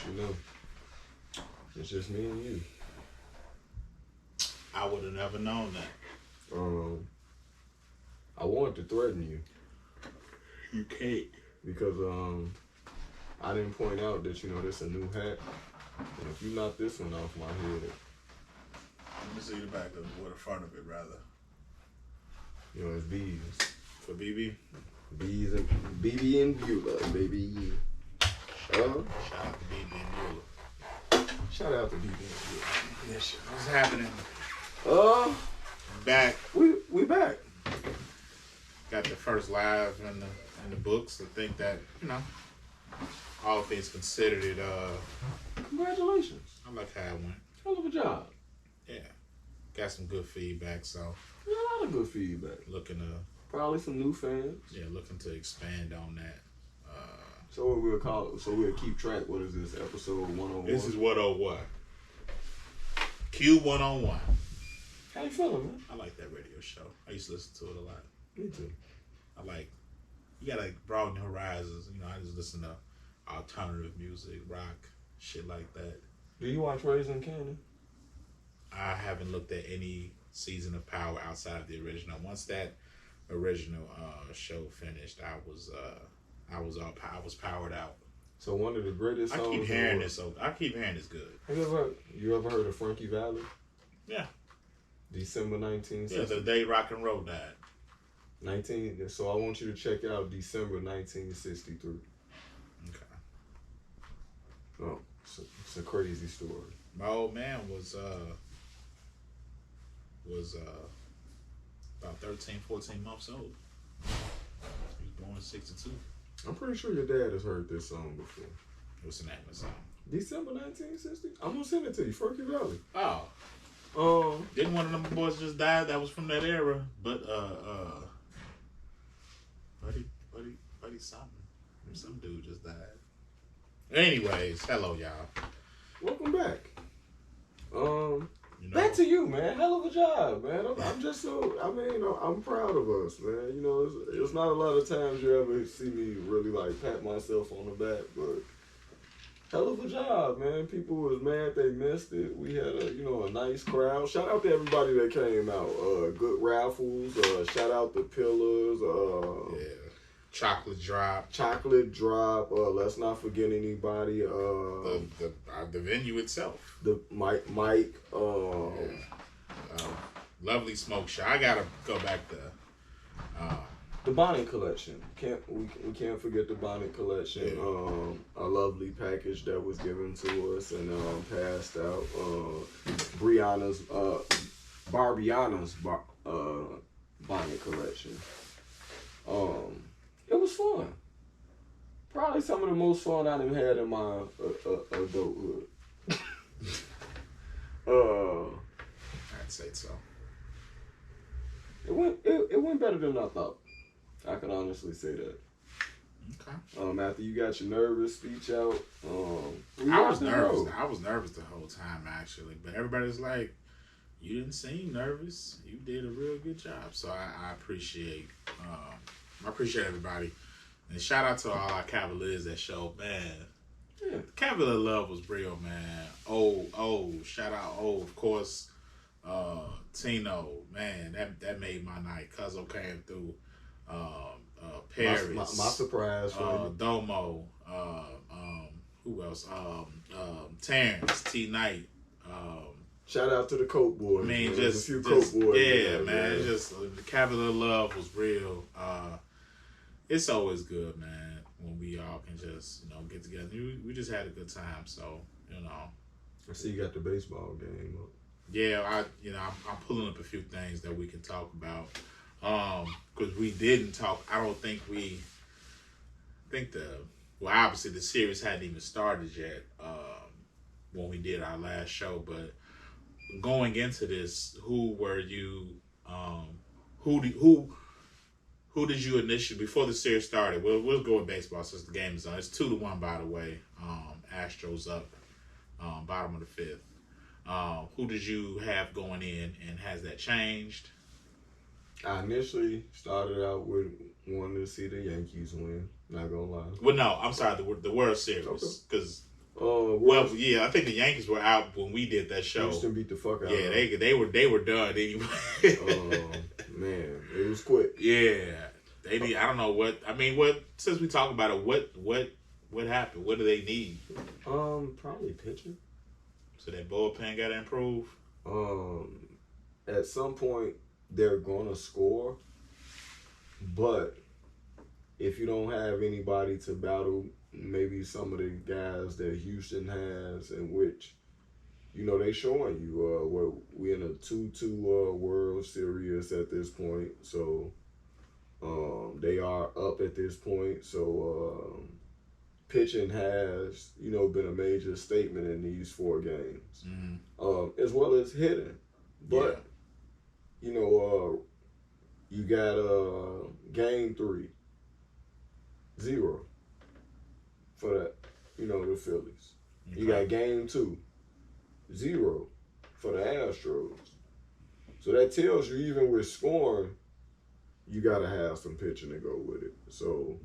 you know. It's just me and you. I would have never known that. I wanted to threaten you You can't. because I didn't point out that this a new hat, and if you knock this one off my head, Let me see the back of it, or the front of it, rather. It's bees. For BB? Bees and BB and Beulah, baby. Shout out to BB and Beulah. Shout out to BB and Beulah. Yes, sir. What's happening? Back. We back. Got the first live in the books. I think that, all things considered it, Congratulations. I like how it went. Hell of a job. Yeah. Got some good feedback, so A lot of good feedback. looking to Probably some new fans. looking to expand on that. So what we'll call it. So we'll keep track. What is this? Episode 101. This is 101. Q101. How you feeling, man? I like that radio show. I used to listen to it a lot. Me too. You gotta broaden your horizons. I just listen to alternative music, rock, shit like that. Do you watch Raising Kanan? I haven't looked at any season of Power outside of the original. Once that original show finished, I was powered out. So one of the greatest songs. I keep hearing this. So I keep hearing it's good. Have you ever heard of Frankie Valli? Yeah. December 1960. Yeah, the day rock and roll died. So I want you to check out December 1963. Okay. Oh, it's a crazy story. My old man was about 13, 14 months old. He was born in 62. I'm pretty sure your dad has heard this song before. What's the name of the song? December 1960? I'm gonna send it to you. Frankie Valli. Oh. Didn't one of them boys just die that was from that era? But Buddy something. Some dude just died. Anyways, hello y'all. Welcome back. Back to you, man. Hell of a job, man. I'm just I'm proud of us, man. It's not a lot of times you ever see me really pat myself on the back, but hell of a job, man. People was mad they missed it. We had a nice crowd. Shout out to everybody that came out. Good raffles. Shout out to Pillars. Chocolate Drop. Let's not forget anybody. The venue itself. The Mike. Lovely Smoke Shop. I gotta go back to the Bonnet Collection. We can't forget the Bonnet Collection. Yeah. A lovely package that was given to us and passed out. Barbiana's Bonnet Collection. It was fun. Probably some of the most fun I done had in my adulthood. I'd say so. It went better than I thought. I can honestly say that. Okay. After you got your nervous speech out, I was nervous. I was nervous the whole time actually, but everybody's like, "You didn't seem nervous. You did a real good job." So I appreciate everybody, and shout out to all our Cavaliers that showed, man. Yeah. Cavalier love was real, man. Shout out, of course. Tino, man, that made my night. Cuzzo came through. Paris. My surprise for you. Domo. Who else? Terrence, T Knight. Shout out to the Coke boys. I mean, just a few Coke boys. Yeah, man. Just the Cavalier love was real. It's always good, man, when we all can just get together. We just had a good time, so I see you got the baseball game up. Yeah, I'm pulling up a few things that we can talk about. Because we didn't talk. I don't think obviously the series hadn't even started yet when we did our last show. But going into this, who were you? Who did you initially, before the series started? We'll go with baseball since the game is on. It's 2-1, by the way. Astros up, bottom of the fifth. Who did you have going in, and has that changed? I initially started out with wanting to see the Yankees win. Not gonna lie. Well, no, I'm sorry, the World Series, because World Well, yeah, I think the Yankees were out when we did that show. Houston beat the fuck out. Yeah, of them. they were done anyway. Man, it was quick. Yeah, they need. I don't know what. I mean, what since we talk about it, what happened? What do they need? Probably pitching. So that bullpen got to improve. At some point they're gonna score, but if you don't have anybody to battle, maybe some of the guys that Houston has, in which, you know, they showing you we're in a 2-2 World Series at this point, so they are up at this point, so pitching has, you know, been a major statement in these 4 games, as well as hitting, but you know, you got game 3, 0 for that, you know, the Phillies. Okay. You got game 2, 0 for the Astros. So that tells you, even with scoring, you got to have some pitching to go with it. So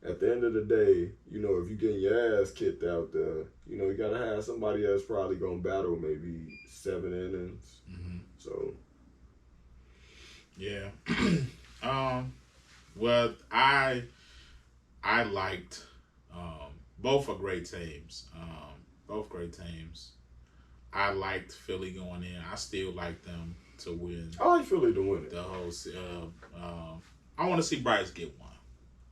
at the end of the day, you know, if you're getting your ass kicked out there, you know, you got to have somebody that's probably going to battle maybe 7 innings. So. Yeah. Well, I liked both are great teams. Both great teams. I liked Philly going in. I still like them to win. I like Philly to win it. The whole. I want to see Bryce get one.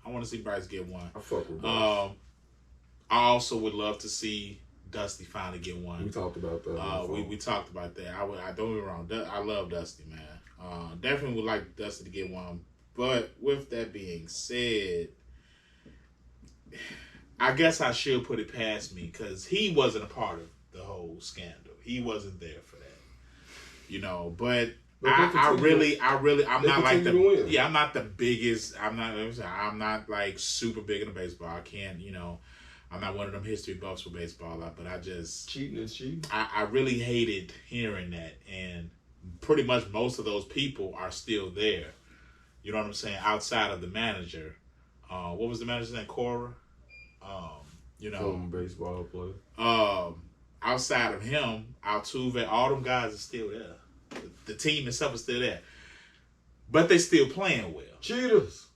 I fuck with Bryce. I also would love to see Dusty finally get one. We talked about that. We talked about that. I don't get me wrong. I love Dusty, man. Definitely would like Dusty to get one. But with that being said, I guess I should put it past me because he wasn't a part of the whole scandal. He wasn't there for that, you know. But I'm not like I'm not the biggest. I'm not like super big into baseball. I can't, you know. I'm not one of them history buffs for baseball, but I just cheating is cheating. I really hated hearing that, and pretty much most of those people are still there. You know what I'm saying? Outside of the manager, what was the manager's name? Cora. You know, from baseball player. Outside of him, Altuve, all them guys are still there. The team itself is still there, but they still playing well. Cheaters.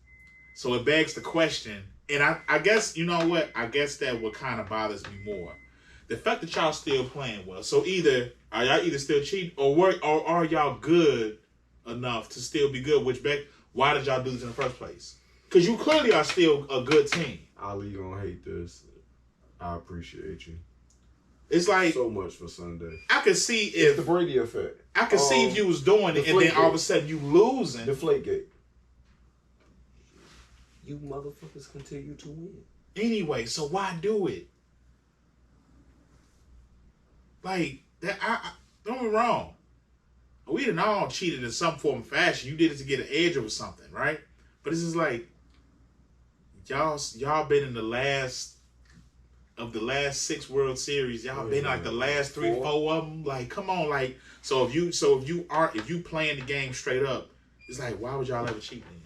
So it begs the question, and I guess, you know what? I guess that what kind of bothers me more. The fact that y'all still playing well. So are y'all still cheating, or are y'all good enough to still be good? Why did y'all do this in the first place? Because you clearly are still a good team. Ali gonna hate this. I appreciate you. It's like so much for Sunday. I could see if the Brady effect. I could see if you was doing it, and then all of a sudden you losing. Deflategate. You motherfuckers continue to win. Anyway, so why do it? Like that, I don't get me wrong. We done all cheated in some form of fashion. You did it to get an edge over something, right? But it's just like y'all been in the last 6 World Series. Y'all been like the last 3, 4 of them. Like, come on, like so if you playing the game straight up, it's like, why would y'all ever cheat then?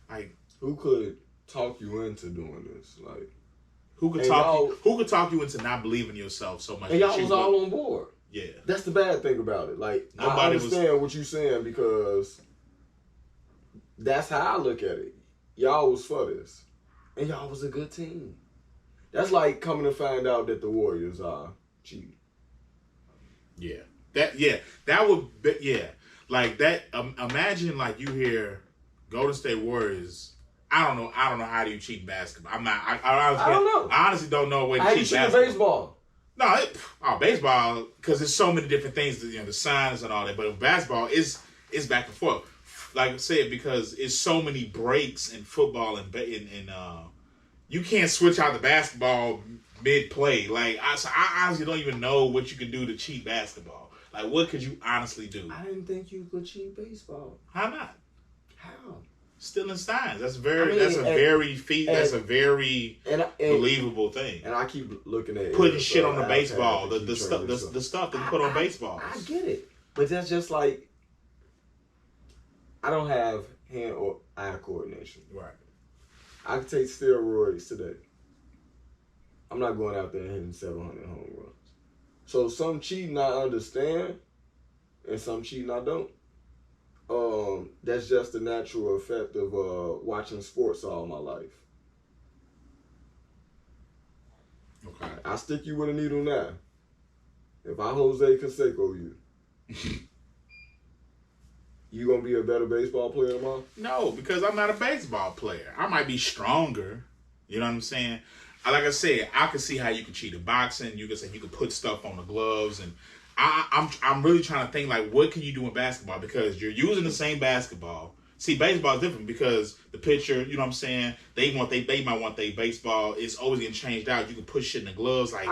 Like, who could talk you into doing this? Like, who could talk you into not believing yourself so much? And y'all was all on board. Yeah, that's the bad thing about it. Like, I understand what you're saying, because that's how I look at it. Y'all was for this, and y'all was a good team. That's like coming to find out that the Warriors are cheating. Yeah, that would be, like that. Imagine like you hear Golden State Warriors. I don't know how do you cheat basketball. I don't know. I honestly don't know what you cheat basketball. Baseball. No, baseball, because there's so many different things, you know, the signs and all that. But in basketball, it's back and forth. Like I said, because it's so many breaks in football and you can't switch out the basketball mid-play. Like, I honestly don't even know what you can do to cheat basketball. Like, what could you honestly do? I didn't think you could cheat baseball. How not? How? Stealing signs. That's a very believable thing. And I keep looking at putting shit on the baseball, the stuff that you put on baseballs. I get it, but that's just like, I don't have hand or eye coordination. Right. I can take steroids today. I'm not going out there and hitting 700 home runs. So some cheating I understand, and some cheating I don't. That's just the natural effect of watching sports all my life. Okay. I stick you with a needle now. If I Jose Canseco you, you gonna be a better baseball player tomorrow? No, because I'm not a baseball player. I might be stronger. You know what I'm saying? Like I said, I can see how you can cheat in boxing. You can say you can put stuff on the gloves, and I'm really trying to think like, what can you do in basketball? Because you're using the same basketball. See, baseball is different because the pitcher, you know what I'm saying? They might want their baseball. It's always getting changed out. You can put shit in the gloves. Like,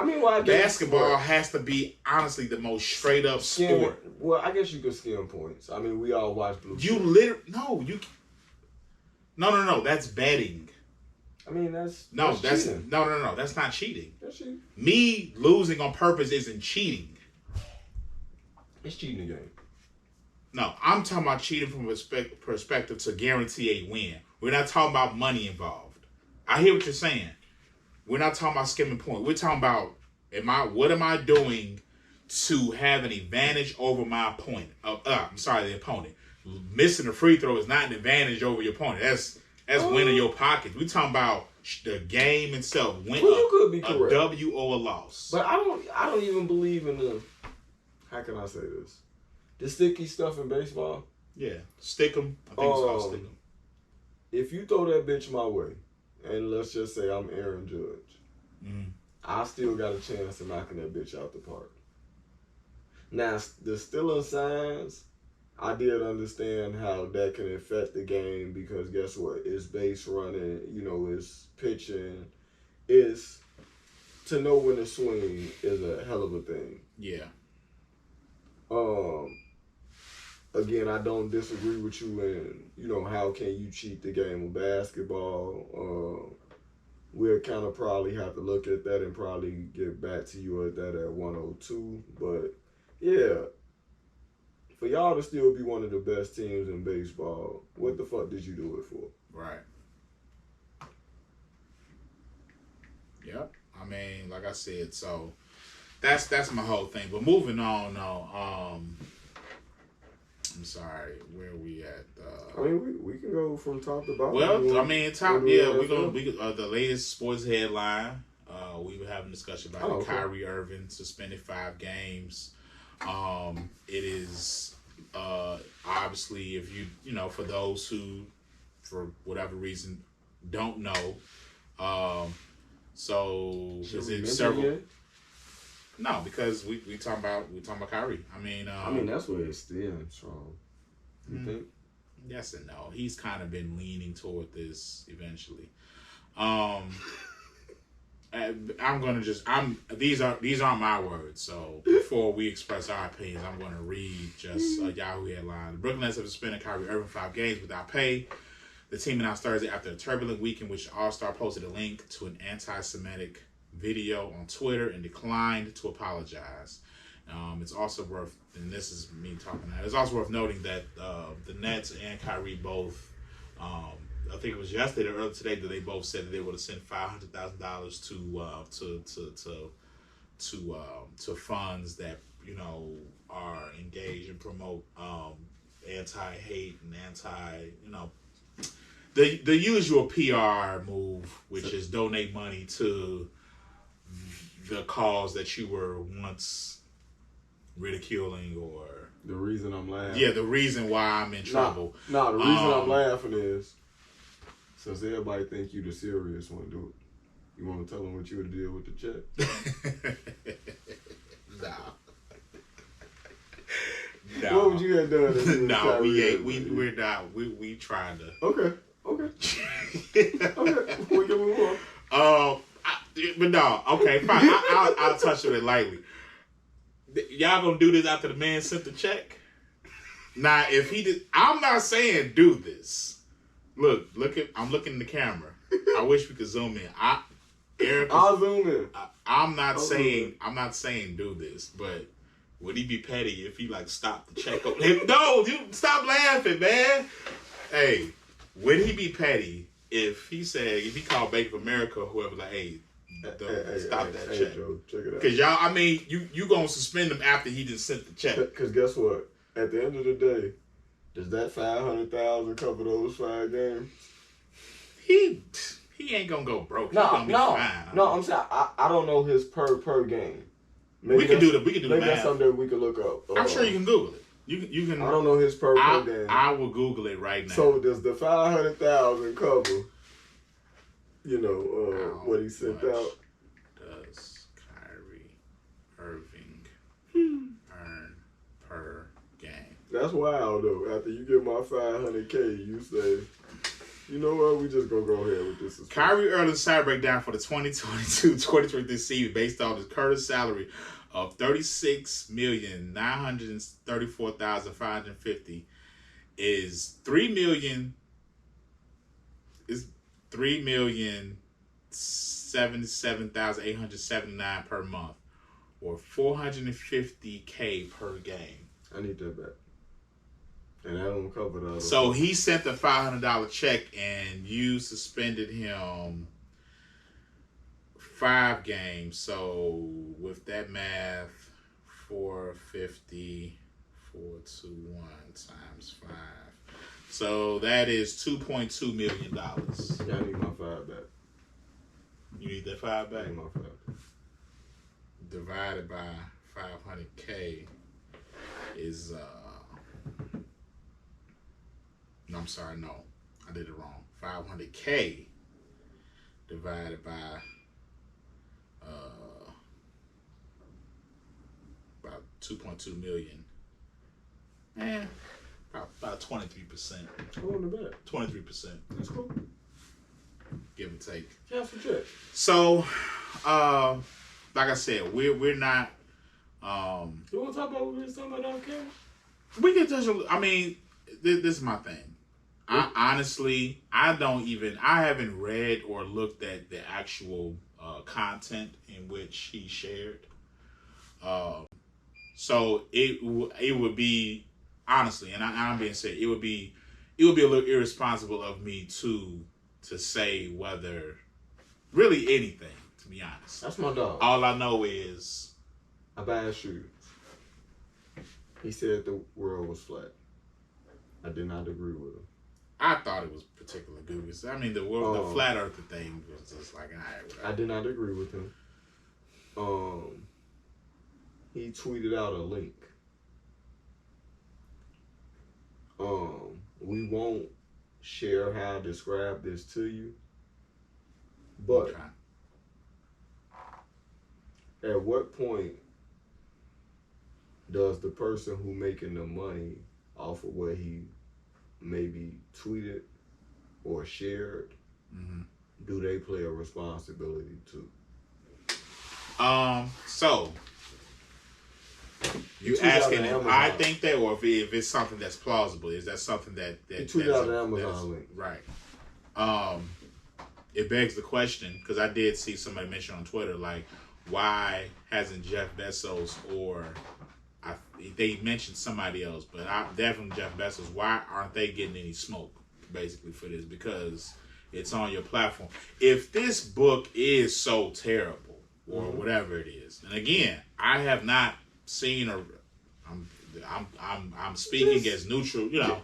basketball has to be honestly the most straight up sport. Well, I guess you could skim points. I mean, we all watch Blue. No. That's betting. I mean, that's cheating. No. That's not cheating. That's cheating. Me losing on purpose isn't cheating. It's cheating the game. No, I'm talking about cheating from a perspective to guarantee a win. We're not talking about money involved. I hear what you're saying. We're not talking about skimming point. We're talking about what am I doing to have an advantage over my opponent? The opponent. Missing a free throw is not an advantage over your opponent. That's winning your pockets. We're talking about the game itself. You could be correct. A W or a loss. But I don't even believe in the. How can I say this? The sticky stuff in baseball. Yeah, stick 'em. I think it's called stick 'em. If you throw that bitch my way, and let's just say I'm Aaron Judge, I still got a chance of knocking that bitch out the park. Now, the stealing signs, I did understand how that can affect the game because guess what? It's base running, it's pitching. It's to know when to swing is a hell of a thing. Yeah. Again, I don't disagree with you in, how can you cheat the game of basketball? We'll kind of probably have to look at that and probably get back to you at that at 102. But, yeah, for y'all to still be one of the best teams in baseball, what the fuck did you do it for? Right. Yep. I mean, like I said, so that's my whole thing. But moving on, I'm sorry, where are we at? I mean, we can go from top to bottom. Well, I mean, the latest sports headline. We were having a discussion about Kyrie Irving suspended 5 games. It is obviously, if for those who, for whatever reason, don't know, so is it several? Yet? No, because we talking about Kyrie. I mean, that's where it stems from. You think? Yes and no. He's kind of been leaning toward this eventually. These aren't my words. So before we express our opinions, I'm going to read just a Yahoo headline. The Brooklyn Nets have suspended Kyrie Irving 5 games without pay. The team announced Thursday after a turbulent week in which the All-Star posted a link to an anti-Semitic video on Twitter and declined to apologize. It's also worth, and this is me talking now, it's also worth noting that the Nets and Kyrie both, I think it was yesterday or earlier today, that they both said that they would have sent $500,000 to funds that are engaged and promote anti-hate and the usual PR move, which is donate money to the cause that you were once ridiculing or the reason I'm laughing. Yeah, the reason why I'm in trouble. The reason I'm laughing is since everybody think you the serious one, dude. You want to tell them what you would deal with the check? Nah. What would you have done? No, we ain't. We're not. We trying to. Okay. Okay. We can move on. But no. Okay. Fine. I'll touch on it lightly. Y'all gonna do this after the man sent the check? Now, if he did, I'm not saying do this. I'm looking in the camera. I wish we could zoom in. I'll zoom in. I'm not saying do this, but would he be petty if he stopped the check? No, you stop laughing, man. Hey, would he be petty if he called Bank of America or whoever, hey, stop that check. Joe, check it out. Because y'all, I mean, you gonna suspend him after he just sent the check. Because guess what? At the end of the day, does that $500,000 cover those 5 games? He ain't gonna go broke. No, I'm saying I don't know his per game. Maybe we can do the maybe math. That's something we can look up. I'm sure you can Google it. You can. I don't know his per game. I will Google it right now. So does the $500,000 cover? You know what he sent out. Does Kyrie Irving earn per game? That's wild though. After you get my $500K, you say, you know what? We just gonna go ahead with this. Kyrie Irving's salary breakdown for the 2022-2023 season based on his current salary of $36,934,550 is $3,077,879 per month, or $450K per game. I need that back. And that don't cover the other. So he sent the $500 check, and you suspended him 5 games. So with that math, 450, 421 times 5. So that is $2.2 million. Yeah, I need my 5 back. You need that 5 back? I need my 5 back. Divided by 500K is no, I'm sorry, no. I did it wrong. 500K divided by about 2.2 million. About 23%. Go on the back. 23%. That's cool. Give or take. Yeah, for sure. So, like I said, we're not. You want to talk about what we were talking about on camera? We can touch. I mean, this is my thing. I honestly, I haven't read or looked at the actual content in which he shared. So it would be, honestly, and I'm being said, it would be a little irresponsible of me to say whether really anything, to be honest. That's my dog. All I know is I buy shoes. He said the world was flat. I did not agree with him. I thought it was particularly good. I mean, the flat earth thing was just like, all right, whatever. I did not agree with him. He tweeted out a link. We won't share how I describe this to you, but at what point does the person who making the money off of what he maybe tweeted or shared, do they play a responsibility too? So you asking if I think that, or if it's something that's plausible? Is that something that he tweeted out an Amazon link? Right. It begs the question, because I did see somebody mention on Twitter, like, why hasn't Jeff Bezos they mentioned somebody else, but definitely Jeff Bezos, why aren't they getting any smoke, basically, for this? Because it's on your platform. If this book is so terrible, or whatever it is, and again, I have not seen, or I'm speaking as neutral, you know.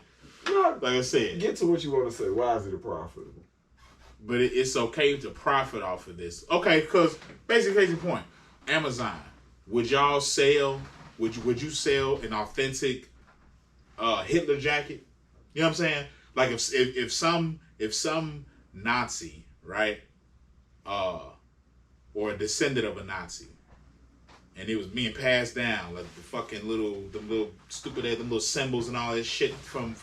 Like I said, get to what you want to say. Why is it profitable? But it's okay to profit off of this. Okay, because basically, case in point, Amazon. Would y'all sell? Would you sell an authentic Hitler jacket? You know what I'm saying? Like if some Nazi, right, or a descendant of a Nazi, and it was being passed down, like the fucking them little symbols and all that shit from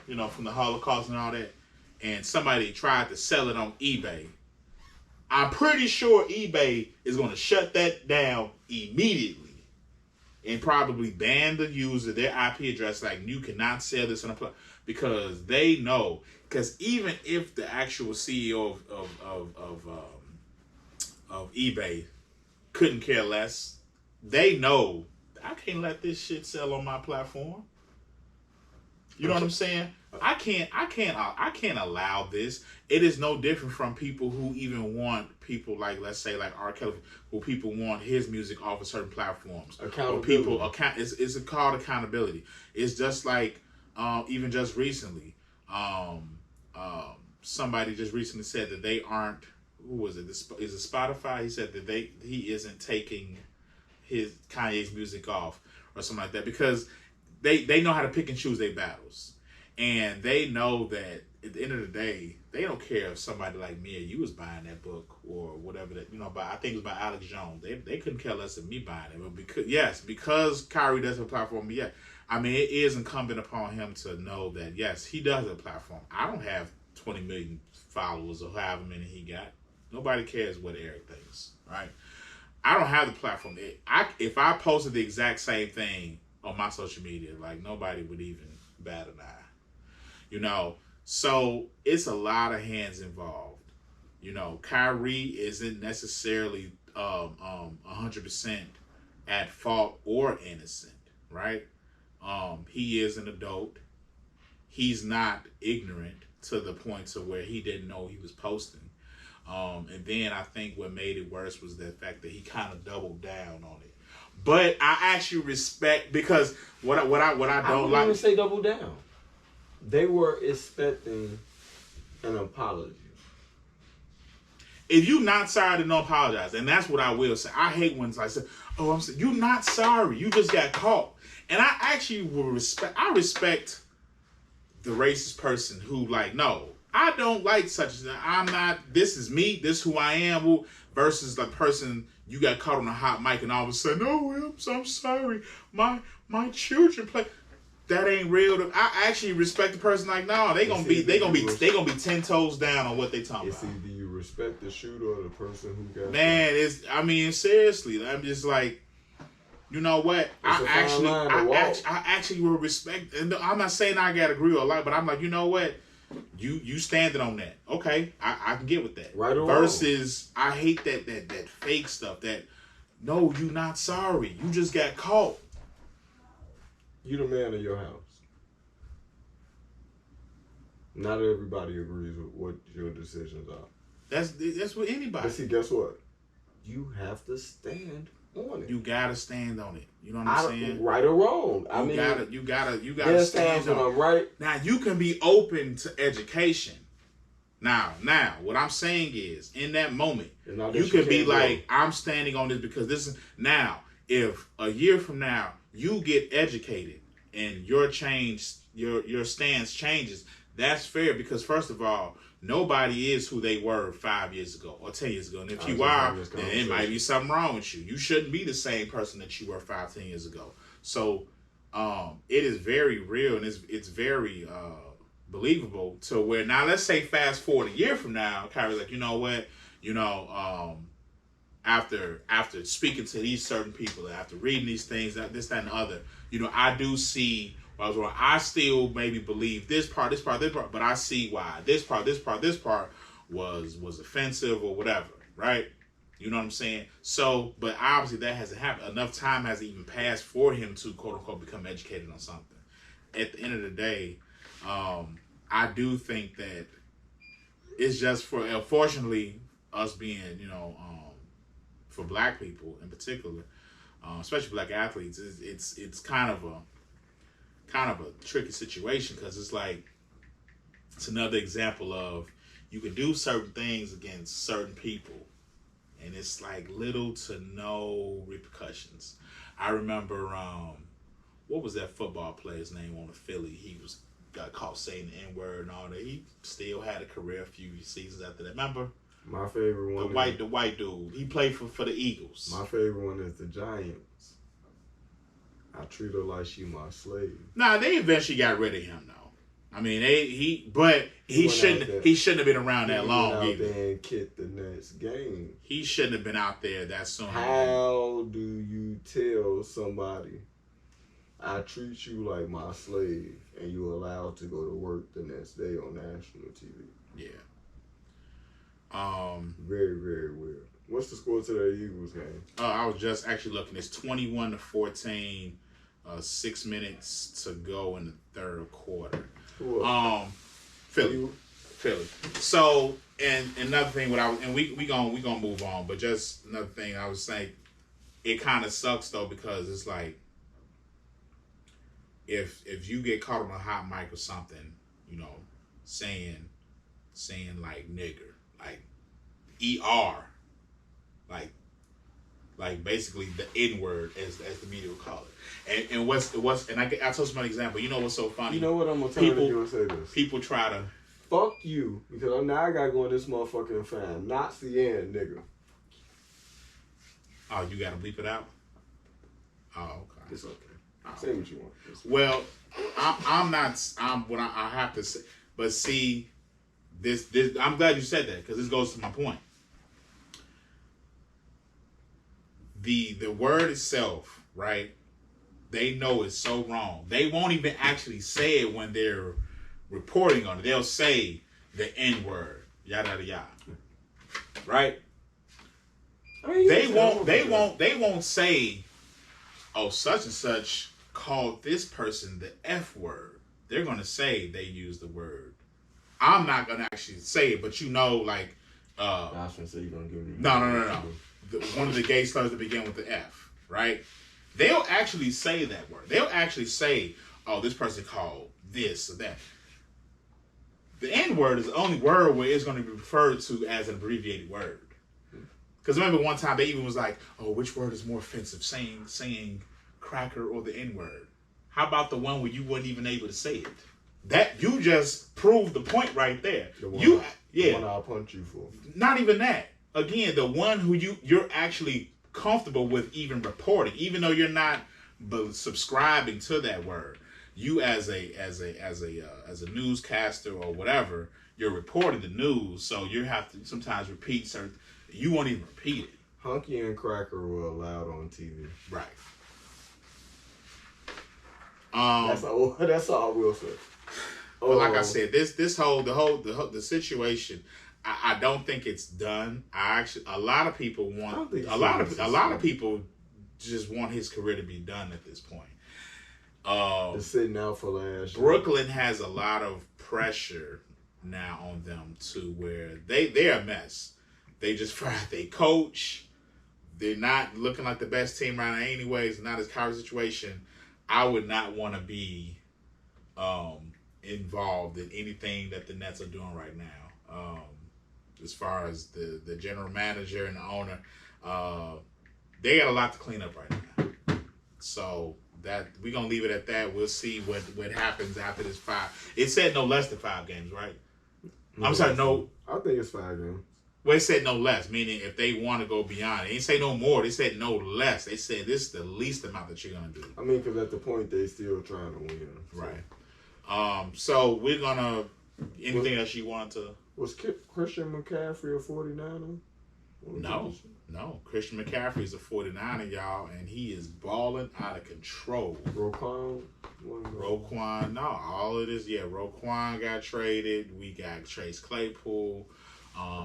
the Holocaust and all that, and somebody tried to sell it on eBay. I'm pretty sure eBay is going to shut that down immediately and probably ban the user, their IP address, like, you cannot sell this on a platform, because they know. Because even if the actual CEO of eBay couldn't care less, they know I can't let this shit sell on my platform. You know what I'm saying? I can't allow this. It is no different from people who even want people like, let's say, like R. Kelly, who people want his music off of certain platforms. Accountability. Or people it's called accountability. It's just like even just recently, somebody just recently said that they aren't. Who was it? Is it Spotify? He said that he isn't taking his Kanye's music off or something like that because they know how to pick and choose their battles. And they know that at the end of the day, they don't care if somebody like me or you was buying that book or whatever that, I think it was by Alex Jones. They couldn't care less than me buying it. But because Kyrie does have a platform, it is incumbent upon him to know that, yes, he does have a platform. I don't have 20 million followers or however many he got. Nobody cares what Eric thinks, right? I don't have the platform. If I posted the exact same thing on my social media, like nobody would even bat an eye. So it's a lot of hands involved. Kyrie isn't necessarily 100% at fault or innocent, right? He is an adult. He's not ignorant to the point to where he didn't know he was posting. And then I think what made it worse was the fact that he kind of doubled down on it. But I actually respect, because what I don't like. I wouldn't say double down. They were expecting an apology. If you not sorry, then don't apologize. And that's what I will say. I hate when I say, I'm saying, you're not sorry. You just got caught. And I actually will respect the racist person who no, I don't like such a, I'm not, this is me, this is who I am, versus the person you got caught on a hot mic and all of a sudden, I'm sorry. My children play. That ain't real. I actually respect the person no, they gonna be 10 toes down on what they talking about. Do you respect the shooter or the person who got Man, seriously, I'm just like, you know what? I actually will respect, and I'm not saying I gotta agree with a lot, but I'm like, you know what? You standing on that. Okay, I can get with that. Right or Versus wrong. I hate that fake stuff no, you not sorry. You just got caught. You the man of your house. Not everybody agrees with what your decisions are. That's with anybody. But see, guess what? You have to stand on it. You gotta stand on it. You know what I'm saying? Right or wrong. You gotta stand on it. Right. Now you can be open to education. Now, what I'm saying is, in that moment, you can be like, I'm standing on this because this is now. If a year from now you get educated and your stance changes, that's fair, because first of all, nobody is who they were 5 years ago or 10 years ago. And if you are, then it might be something wrong with you. You shouldn't be the same person that you were 5-10 years ago. So it is very real, and it's very believable to where, now let's say fast forward a year from now, Kyrie's like, you know what, after speaking to these certain people, after reading these things, this, that, and the other, I do see why I was wrong. I still maybe believe this part, but I see why this part was offensive or whatever, right? You know what I'm saying? So, but obviously that hasn't happened. Enough time hasn't even passed for him to, quote unquote, become educated on something. At the end of the day, I do think that it's just for, unfortunately, us being, for black people in particular, especially black athletes, it's kind of a tricky situation, because it's another example of, you can do certain things against certain people and it's little to no repercussions. I remember, what was that football player's name on the Philly? He got caught saying the N-word and all that. He still had a career a few seasons after that. Remember? My favorite one. The white dude. He played for the Eagles. My favorite one is the Giants. I treat her like she my slave. Nah, they eventually got rid of him though. I mean, he shouldn't have been around that long. He went out there and kicked the next game. He shouldn't have been out there that soon. How do you tell somebody, I treat you like my slave, and you allowed to go to work the next day on national TV? Yeah. Very, very weird. What's the score to the Eagles game? I was just actually looking. It's 21-14. 6 minutes to go in the third quarter. Philly. Philly. So, and another thing, we gonna move on, but just another thing I was saying, it kind of sucks though because it's like if you get caught on a hot mic or something, you know, saying like nigger, like ER, like basically the N word as the media would call it, and what's and I told somebody an example. You know what's so funny? You know what I'm gonna turn to you and say this. People try to fuck you because now I gotta go in this motherfucking fan. Nazi and nigga. Oh, you gotta bleep it out. Oh, okay. It's okay. Say what you want. Well, I'm not. What I have to say, but see, this. I'm glad you said that because this goes to my point. The word itself, right? They know it's so wrong. They won't even actually say it when they're reporting on it. They'll say the N word, yada yada yada, right? I mean, they won't say, oh, such and such called this person the F word. They're gonna say they use the word. I'm not gonna actually say it, but you know, like, I was gonna say you're gonna give me. No. One of the gay slurs that begin with the F, right? They'll actually say that word. They'll actually say, oh, this person called this or that. The N word is the only word where it's going to be referred to as an abbreviated word. Because remember one time they even was like, oh, which word is more offensive, saying cracker or the N word? How about the one where you weren't even able to say it? That you just proved the point right there. The one I'll punch you for. Not even that. Again, the one who you're actually comfortable with even reporting, even though you're not subscribing to that word. You as a newscaster or whatever, you're reporting the news, so you have to sometimes repeat certain. You won't even repeat it. Hunky and Cracker were allowed on TV. Right. That's all I will say. But like I said, the situation. I don't think it's done. A lot of people want a lot of people just want his career to be done at this point. Just sitting out for last year. Brooklyn has a lot of pressure now on them to where they're a mess. They just fired their coach. They're not looking like the best team right now anyways. Not as current situation. I would not want to be involved in anything that the Nets are doing right now. As far as the general manager and the owner, they got a lot to clean up right now. So that we're gonna leave it at that. We'll see what happens after this 5. It said no less than 5 games, right? No, I'm sorry, no. I think it's 5 games. Well, it said no less, meaning if they want to go beyond, they didn't say no more. They said no less. They said this is the least amount that you're gonna do. I mean, because at the point they still trying to win, so. Right. So we're gonna anything else you want to. Was Christian McCaffrey a 49er? No. Christian McCaffrey is a 49er, y'all, and he is balling out of control. Roquan, no. All of this, Roquan got traded. We got Chase Claypool.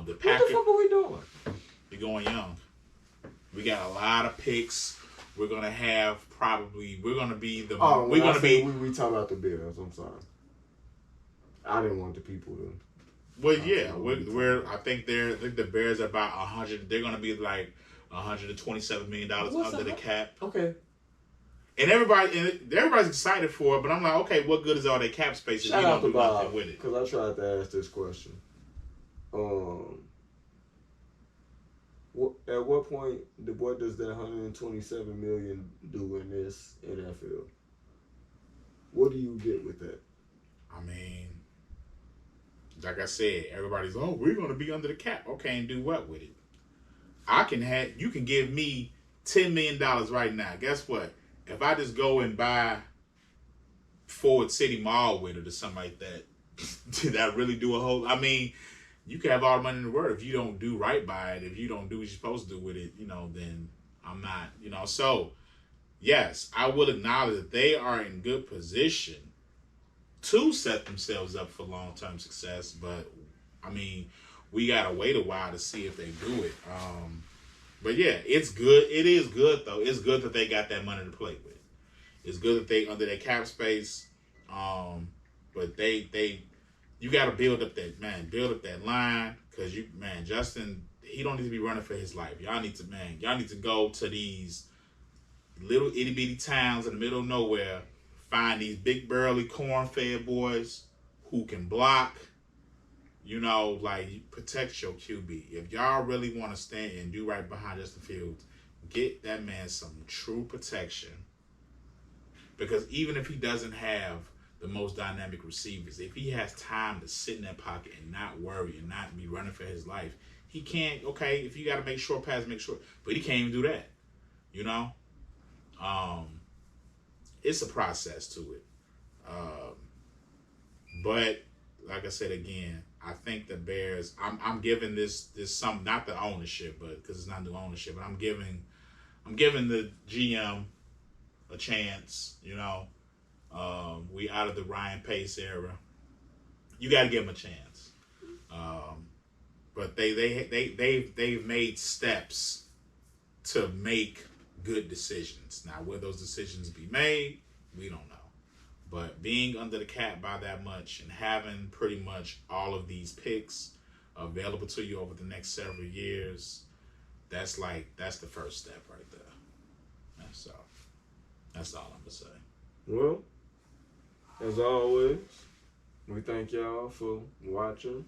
The Packers. What the fuck are we doing? We're going young. We got a lot of picks. We're gonna be the. Oh, we're gonna be. We talking about the Bears. I'm sorry. I didn't want the people to. Well, yeah, I think the Bears are about 100. They're going to be like $127 million under the cap. Okay. And everybody's excited for it, but I'm like, okay, what good is all that cap space if you don't do nothing with it? Because I tried to ask this question. At what point, what does that $127 million do in this NFL? What do you get with that? I mean, like I said, everybody's, oh, we're going to be under the cap. Okay, and do what with it? You can give me $10 million right now. Guess what? If I just go and buy Ford City Mall with it or something like that, did I really do a whole, I mean, you can have all the money in the world. If you don't do right by it, if you don't do what you're supposed to do with it, then I'm not, So, yes, I will acknowledge that they are in good position to set themselves up for long-term success, but I mean, we gotta wait a while to see if they do it. But yeah, it's good. It is good though. It's good that they got that money to play with. It's good that they under their cap space. But you got to build up that line, because Justin, he don't need to be running for his life. Y'all need to go to these little itty bitty towns in the middle of nowhere, find these big burly corn fed boys who can block. Protect your QB. If y'all really want to stand and do right behind Justin Fields, get that man some true protection. Because even if he doesn't have the most dynamic receivers, if he has time to sit in that pocket and not worry and not be running for his life, he can't. Okay, if you got to make short passes, make sure, but he can't even do that. It's a process to it. But like I said again, I think the Bears. I'm giving this some, not the ownership, but because it's not new ownership, but I'm giving the GM a chance. We out of the Ryan Pace era. You got to give him a chance. But they've made steps to make good decisions. Now, will those decisions be made? We don't know. But being under the cap by that much and having pretty much all of these picks available to you over the next several years, that's the first step right there. That's all I'm gonna say. Well, as always, we thank y'all for watching.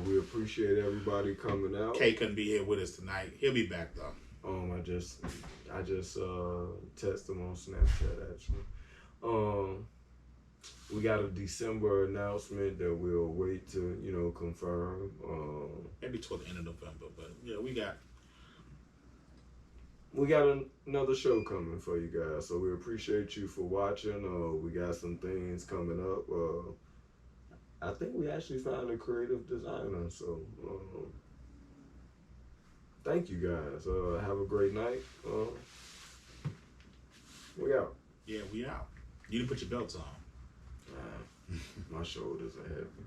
We appreciate everybody coming out. Kay couldn't be here with us tonight. He'll be back though. I just texted him on Snapchat actually. We got a December announcement that we'll wait to confirm. Maybe toward the end of November, but yeah, we got another show coming for you guys, so we appreciate you for watching. We got some things coming up. I think we actually found a creative designer, so thank you guys. Have a great night. We out. Yeah, we out. You didn't put your belts on. My shoulders are heavy.